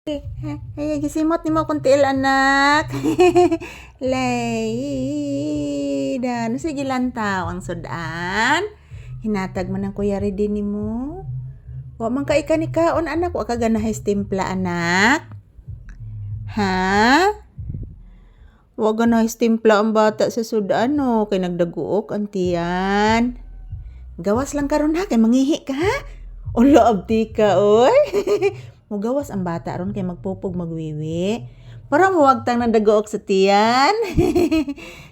Ay, gisimot ni mo kuntiil anak. Layda. No sige lantaw ang sudan. Hinatag man ang kuya rin ni mo. Wa man ka ni kaon anak. Wa ka ganahay timpla anak. Ha? Wa ganahay timpla ang bata sa sudan no. Kay nagdaguok ang tiyan. Gawas lang karon ha. Kay mangihi ka ha. Ulo abdi ka oy. Mugawas ang bata ron kay magpupog magwiwi. Para muwagtang ng dagook sa tiyan.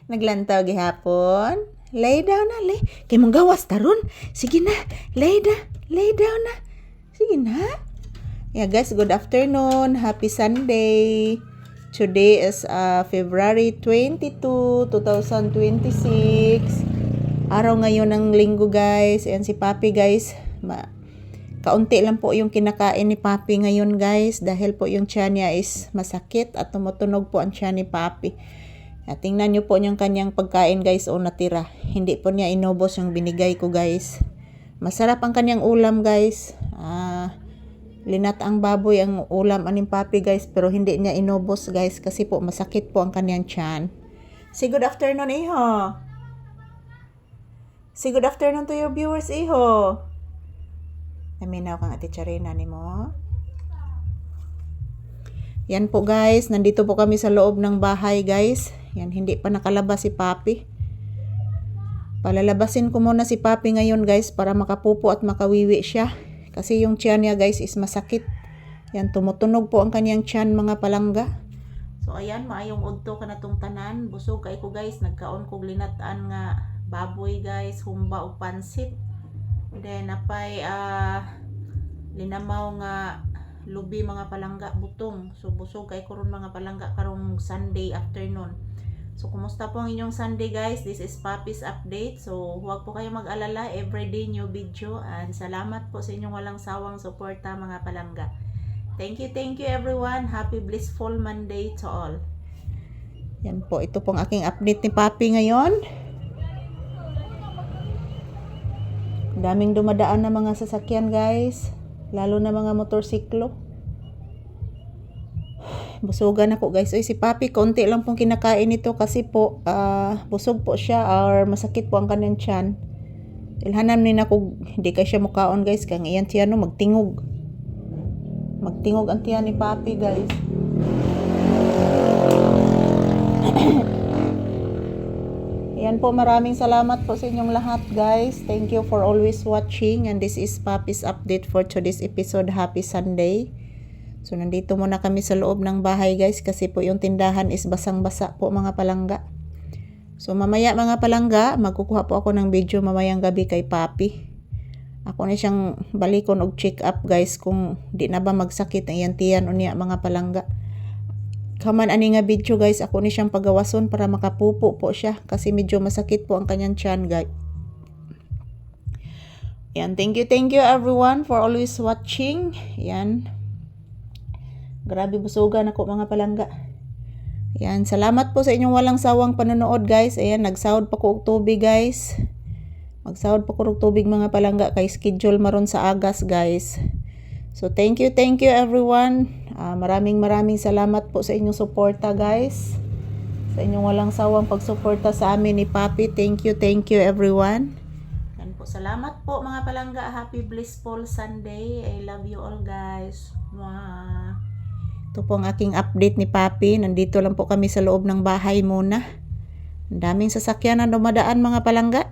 Naglantaw gihapon. Lay down na, lay. Kay mugawas taron. Sige na, lay down na. Sige na. Yeah guys, good afternoon. Happy Sunday. Today is February 22, 2026. Araw ngayon ng linggo guys. Ayan si Papi guys. Kaunti lang po yung kinakain ni Papi ngayon guys dahil po yung tiyan niya is masakit at tumutunog po ang tiyan ni Papi. At tingnan nyo po yung kanyang pagkain guys o natira. Hindi po niya inubos yung binigay ko guys. Masarap ang kanyang ulam guys. Linat ang baboy ang ulam aning Papi guys pero hindi niya inubos guys kasi po masakit po ang kanyang tiyan. Say good afternoon iho. Say good afternoon to your viewers iho. Naminaw kang ati Charina ni mo. Yan po guys, nandito po kami sa loob ng bahay guys. Yan, hindi pa nakalabas si Papi. Palalabasin ko muna si Papi ngayon guys para makapupo at makawiwi siya. Kasi yung tiyan niya guys is masakit. Yan, tumutunog po ang kanyang tiyan mga palangga. So ayan, maayong udto ka na tong tanan. Busog kay ko guys, nagkaon kog linataan nga baboy guys, humba o pansit. Then napay linamaw nga lubi mga palangga butong. So busog kay karon mga palangga karong Sunday afternoon. So kumusta po ang inyong Sunday guys? This is Papi's update. So huwag po kayong mag-alala, everyday new video and salamat po sa inyong walang sawang suporta mga palangga. Thank you everyone. Happy blissful Monday to all. Yan po, ito pong aking update ni Papi ngayon. Daming dumadaan na mga sasakyan guys, lalo na mga motorsiklo. Busugan ako guys. Oy, si Papi konti lang pong kinakain ito kasi po busog po siya or masakit po ang kanyang tiyan. Ilhanam ni nako hindi kay siya mukaon guys kang iyan tiyan no magtingog ang tiyan ni Papi guys. Yan po, maraming salamat po sa inyong lahat guys. Thank you for always watching and this is Papi's update for today's episode. Happy Sunday. So nandito muna kami sa loob ng bahay guys kasi po yung tindahan is basang-basa po mga palangga. So mamaya mga palangga, magkukuha po ako ng video mamayang gabi kay Papi. Ako na siyang balikon og check up guys kung di na ba magsakit ang iyan tiyan unya mga palangga. Kaman ani nga video guys, ako ni siyang pagawason para makapupo po siya kasi medyo masakit po ang kanyang tiyan guys. Yan, thank you everyone for always watching. Yan. Grabe busugan ako mga palangga. Yan, salamat po sa inyong walang sawang panonood guys. Ayan, nagsahod pa ko og tubig guys. Magsahod pa ko og tubig mga palangga kay schedule maron sa Agas guys. So thank you everyone. Maraming salamat po sa inyong suporta guys. Sa inyong walang sawang pagsuporta sa amin ni Papi. Thank you everyone. Yan po, salamat po mga palangga. Happy blissful Sunday. I love you all guys. Mwah. Ito po ang aking update ni Papi. Nandito lang po kami sa loob ng bahay muna. Ang daming sasakyan na dumadaan mga palangga.